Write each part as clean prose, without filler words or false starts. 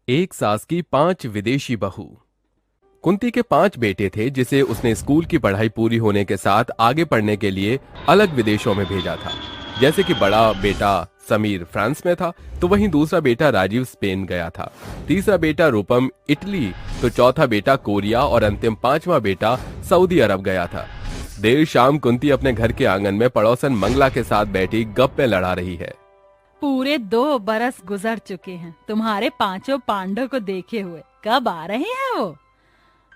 एक सास की 5 विदेशी बहू। कुंती के 5 बेटे थे जिसे उसने स्कूल की पढ़ाई पूरी होने के साथ आगे पढ़ने के लिए अलग विदेशों में भेजा था। जैसे कि बड़ा बेटा समीर फ्रांस में था, तो वहीं दूसरा बेटा राजीव स्पेन गया था, तीसरा बेटा रूपम इटली, तो चौथा बेटा कोरिया और अंतिम 5वां बेटा सऊदी अरब गया था। देर शाम कुंती अपने घर के आंगन में पड़ोसन मंगला के साथ बैठी गप्पे लड़ा रही है। पूरे 2 बरस गुजर चुके हैं तुम्हारे 5 पांडव को देखे हुए। कब आ रहे हैं वो?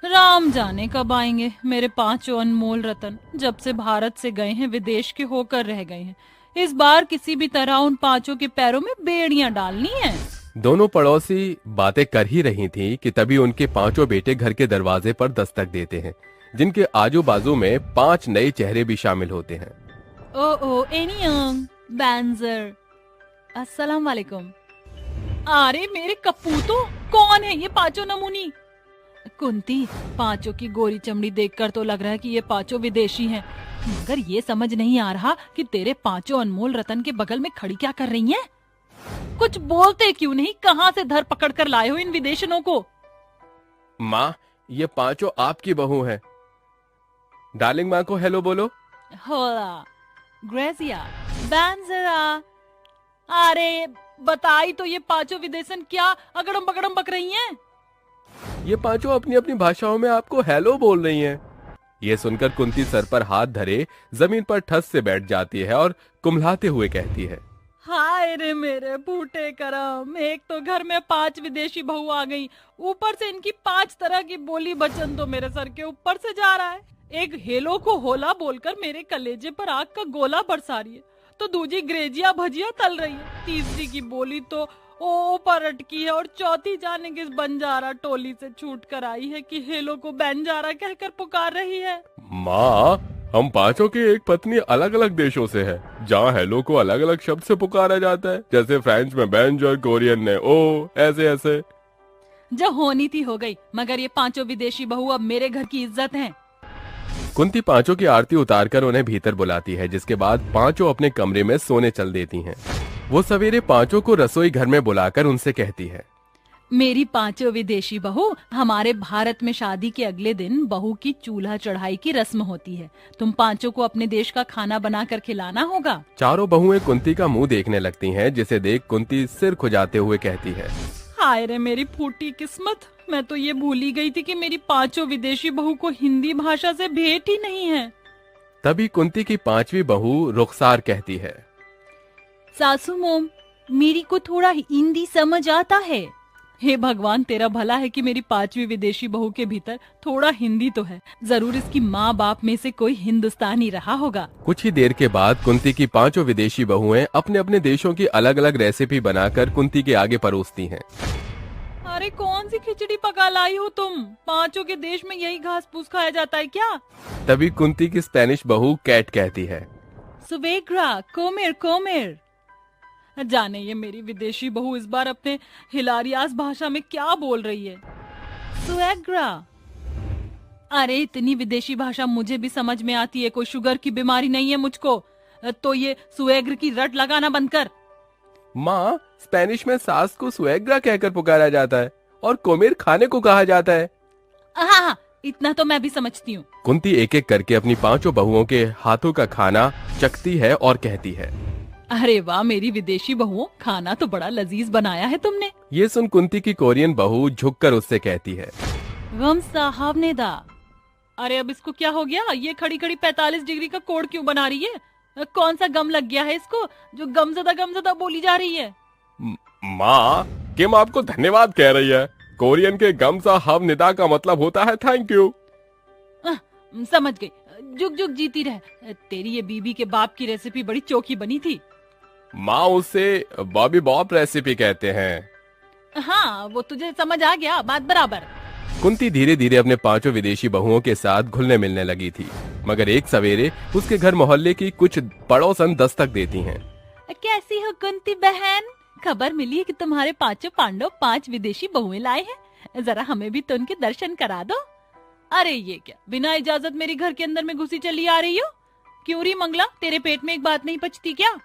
राम जाने कब आएंगे मेरे 5 अनमोल रतन। जब से भारत से गए हैं विदेश के होकर रह गए हैं। इस बार किसी भी तरह उन 5 के पैरों में बेड़ियां डालनी है। दोनों पड़ोसी बातें कर ही रही थीं कि तभी उनके 5 बेटे घर के दरवाजे पर दस्तक देते हैं, जिनके आजू बाजू में 5 नए चेहरे भी शामिल होते हैं। ओ एनियंग बैंजर, अस्सलाम वालेकुम। अरे मेरे कपूतो, कौन है ये 5 नमूनी? कुंती, 5 की गोरी चमड़ी देखकर तो लग रहा है कि ये 5 विदेशी हैं, मगर ये समझ नहीं आ रहा कि तेरे 5 अनमोल रतन के बगल में खड़ी क्या कर रही हैं? कुछ बोलते क्यों नहीं? कहाँ से धर पकड़ कर लाए हो इन विदेशनों को? माँ, ये 5 आपकी बहू हैं। डार्लिंग माँ को हेलो बोलो। होला, ग्रेसिया, बैंजरा। अरे बताई तो ये 5 विदेशन क्या अगड़म बगड़म बक रही हैं? ये 5 अपनी अपनी भाषाओं में आपको हेलो बोल रही हैं। ये सुनकर कुंती सर पर हाथ धरे जमीन पर ठस से बैठ जाती है और कुम्हलाते हुए कहती है, हाय रे मेरे बूटे करम, एक तो घर में 5 विदेशी बहू आ गई, ऊपर से इनकी 5 तरह की बोली बचन तो मेरे सर के ऊपर से जा रहा है। एक हेलो को होला बोलकर मेरे कलेजे पर आग का गोला बरसा रही है, तो दूजी ग्रेजिया भजिया तल रही है, तीसरी की बोली तो ओ पर अटकी है, और चौथी जाने किस बंजारा टोली से छूट कर आई है कि हेलो को बंजारा कहकर पुकार रही है। माँ, हम 5 की एक पत्नी अलग अलग देशों से है, जहाँ हेलो को अलग अलग शब्द से पुकारा जाता है, जैसे फ्रेंच में बेंजर, कोरियन ने ओ, ऐसे ऐसे। जो होनी थी हो गई, मगर ये 5 विदेशी बहू अब मेरे घर की इज्जत हैं। कुंती 5 की आरती उतारकर उन्हें भीतर बुलाती है, जिसके बाद 5 अपने कमरे में सोने चल देती हैं। वो सवेरे 5 को रसोई घर में बुलाकर उनसे कहती है, मेरी 5 विदेशी बहू, हमारे भारत में शादी के अगले दिन बहू की चूल्हा चढ़ाई की रस्म होती है। तुम 5 को अपने देश का खाना बनाकर खिलाना होगा। चारों बहुएं कुंती का मुंह देखने लगती हैं, जिसे देख कुंती सिर खुजाते हुए कहती है, हाय रे मेरी फूटी किस्मत, मैं तो ये भूल ही गई थी कि मेरी 5 विदेशी बहू को हिंदी भाषा से भेंट ही नहीं है। तभी कुंती की 5वीं बहू रुखसार कहती है, सासू मोम, मेरी को थोड़ा हिंदी समझ आता है। हे भगवान, तेरा भला है कि मेरी 5वीं विदेशी बहू के भीतर थोड़ा हिंदी तो है। जरूर इसकी माँ बाप में से कोई हिंदुस्तानी रहा होगा। कुछ ही देर के बाद कुंती की 5 विदेशी बहुएं अपने अपने देशों की अलग अलग रेसिपी बनाकर कुंती के आगे परोसती हैं। अरे कौन सी खिचड़ी पका लाई हो तुम? 5 के देश में यही घास फूस खाया जाता है क्या? तभी कुंती की स्पेनिश बहू कैट कहती है, सुबेग्रा, कोमेर कोमेर। जाने ये मेरी विदेशी बहू इस बार अपने हिलारियास भाषा में क्या बोल रही है। सुएग्रा। अरे इतनी विदेशी भाषा मुझे भी समझ में आती है, कोई शुगर की बीमारी नहीं है मुझको, तो ये सुएग्र की रट लगाना बंद कर। माँ, स्पेनिश में सास को सुएग्रा कहकर पुकारा जाता है और कोमेर खाने को कहा जाता है। हाँ, इतना तो मैं भी समझती हूँ। कुंती एक एक करके अपनी 5 बहुओं के हाथों का खाना चखती है और कहती है, अरे वाह मेरी विदेशी बहुओं, खाना तो बड़ा लजीज बनाया है तुमने। ये सुन कुंती की कोरियन बहू झुककर उससे कहती है, गम साहब ने दा। अरे अब इसको क्या हो गया? ये खड़ी खड़ी 45 डिग्री का कोड क्यों बना रही है? कौन सा गम लग गया है इसको जो गमजदा बोली जा रही है? माँ, किम आपको धन्यवाद कह रही है। कोरियन के गम साहब निदा का मतलब होता है थैंक यू। समझ गई, जुग जुग जीती रह। तेरी ये बीबी के बाप की रेसिपी बड़ी चोखी बनी थी। माँ, उसे बॉबी बॉब रेसिपी कहते हैं। हाँ, वो तुझे समझ आ गया, बात बराबर। कुंती धीरे धीरे अपने 5 विदेशी बहुओं के साथ घुलने मिलने लगी थी, मगर एक सवेरे उसके घर मोहल्ले की कुछ पड़ोसन दस्तक देती हैं। कैसी हो कुंती बहन? खबर मिली है कि तुम्हारे 5 पांडव 5 विदेशी बहुएं लाए हैं, जरा हमें भी तो उनके दर्शन करा दो। अरे ये क्या, बिना इजाजत मेरे घर के अंदर में घुसी चली आ रही हो? क्यों री मंगला, तेरे पेट में एक बात नहीं पचती क्या?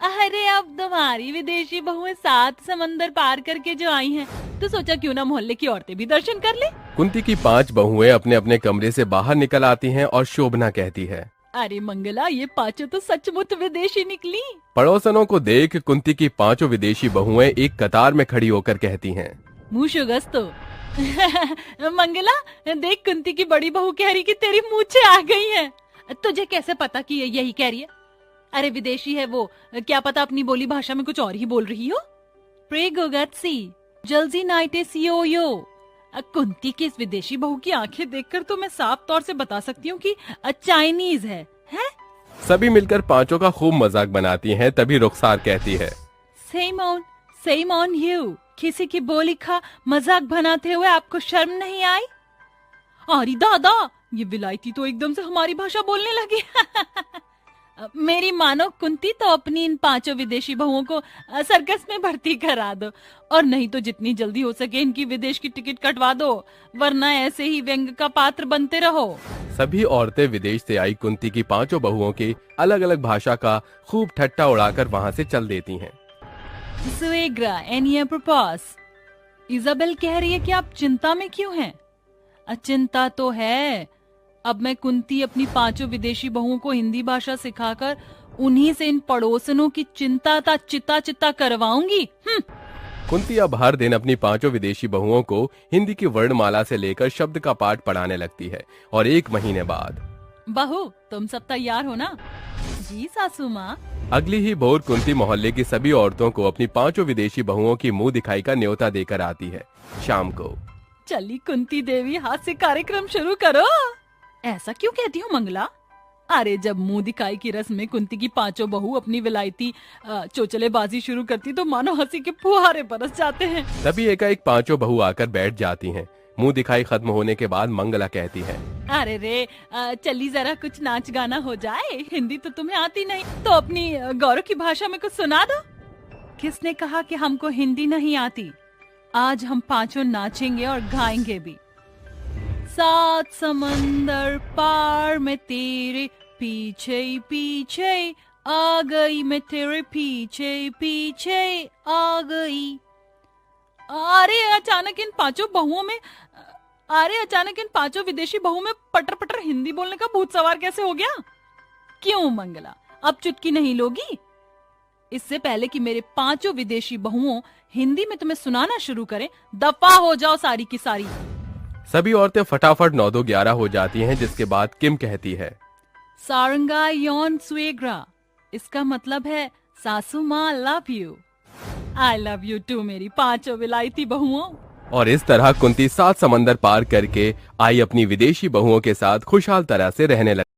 अरे अब तुम्हारी विदेशी बहुएं 7 समंदर पार करके जो आई हैं, तो सोचा क्यों ना मोहल्ले की औरतें भी दर्शन कर ले। कुंती की 5 बहुएं अपने अपने कमरे से बाहर निकल आती हैं और शोभना कहती है, अरे मंगला, ये पांचों तो सचमुच विदेशी निकली। पड़ोसनों को देख कुंती की 5 विदेशी बहुएं एक कतार में खड़ी होकर कहती हैं, मूशुगस तो मंगला, देख कुंती की बड़ी बहू कह रही कि तेरी मूछें आ गई हैं। तुझे कैसे पता कि ये यही कह रही है? अरे विदेशी है वो, क्या पता अपनी बोली भाषा में कुछ और ही बोल रही हो। प्रेगोगत्सी जल्दी नाइटे सीओयो। कुंती की इस विदेशी बहू की आंखें देखकर तो मैं साफ तौर से बता सकती हूँ कि चाइनीज है, हैं? सभी मिलकर 5 का खूब मजाक बनाती हैं। तभी रुखसार कहती है, सेम ऑन यू। किसी की बोली का मजाक बनाते हुए आपको शर्म नहीं आई? अरे दादा, ये विलायती तो एकदम से हमारी भाषा बोलने लगी। मेरी मानो कुंती, तो अपनी इन 5 विदेशी बहुओं को सर्कस में भर्ती करा दो, और नहीं तो जितनी जल्दी हो सके इनकी विदेश की टिकट कटवा दो, वरना ऐसे ही व्यंग का पात्र बनते रहो। सभी औरतें विदेश से आई कुंती की 5 बहुओं की अलग अलग भाषा का खूब ठट्टा उड़ाकर वहाँ से चल देती हैं। सुएग्रा एनी प्रपोज। इजाबेल कह रही है कि आप चिंता में क्यों हैं? चिंता तो है। अब मैं कुंती अपनी 5 विदेशी बहुओं को हिंदी भाषा सिखाकर उन्हीं से इन पड़ोसनों की चिंता ता चिता करवाऊंगी। कुंती अब हर दिन अपनी 5 विदेशी बहुओं को हिंदी की वर्णमाला से लेकर शब्द का पाठ पढ़ाने लगती है। और 1 महीने बाद, बहू तुम सब तैयार हो ना? जी सासू माँ। अगली ही भोर कुंती मोहल्ले की सभी औरतों को अपनी 5 विदेशी बहुओं की मुंह दिखाई का न्योता देकर आती है। शाम को, चली कुंती देवी, हास्य कार्यक्रम शुरू करो। ऐसा क्यों कहती हो मंगला? अरे जब मुंह दिखाई की रस्म में कुंती की 5 बहू अपनी विलायती चोचलेबाजी शुरू करती तो मानो हंसी के फुहारे बरस जाते हैं। तभी एकाएक 5 बहू आकर बैठ जाती हैं। मुंह दिखाई खत्म होने के बाद मंगला कहती है, अरे रे, चली जरा कुछ नाच गाना हो जाए। हिंदी तो तुम्हें आती नहीं, तो अपनी गौरव की भाषा में कुछ सुना दो। किसने कहा कि हमको हिंदी नहीं आती? आज हम 5 नाचेंगे और गाएंगे भी। 7 समंदर पार में तेरे पीछे पीछे आ गई, मैं तेरे पीछे पीछे आ गई। अरे अचानक इन 5 विदेशी बहुओं में पटर पटर हिंदी बोलने का भूत सवार कैसे हो गया? क्यों मंगला, अब चुटकी नहीं लोगी? इससे पहले कि मेरे 5 विदेशी बहुओं हिंदी में तुम्हें सुनाना शुरू करें, दफा हो जाओ सारी की सारी। सभी औरतें फटाफट 9-11 हो जाती हैं। जिसके बाद किम कहती है, सारंगा योन सुएग्रा। इसका मतलब है सासू माँ love you. I love you too मेरी 5 विलायती बहुओं। और इस तरह कुंती 7 समंदर पार करके आई अपनी विदेशी बहुओं के साथ खुशहाल तरह से रहने लगी।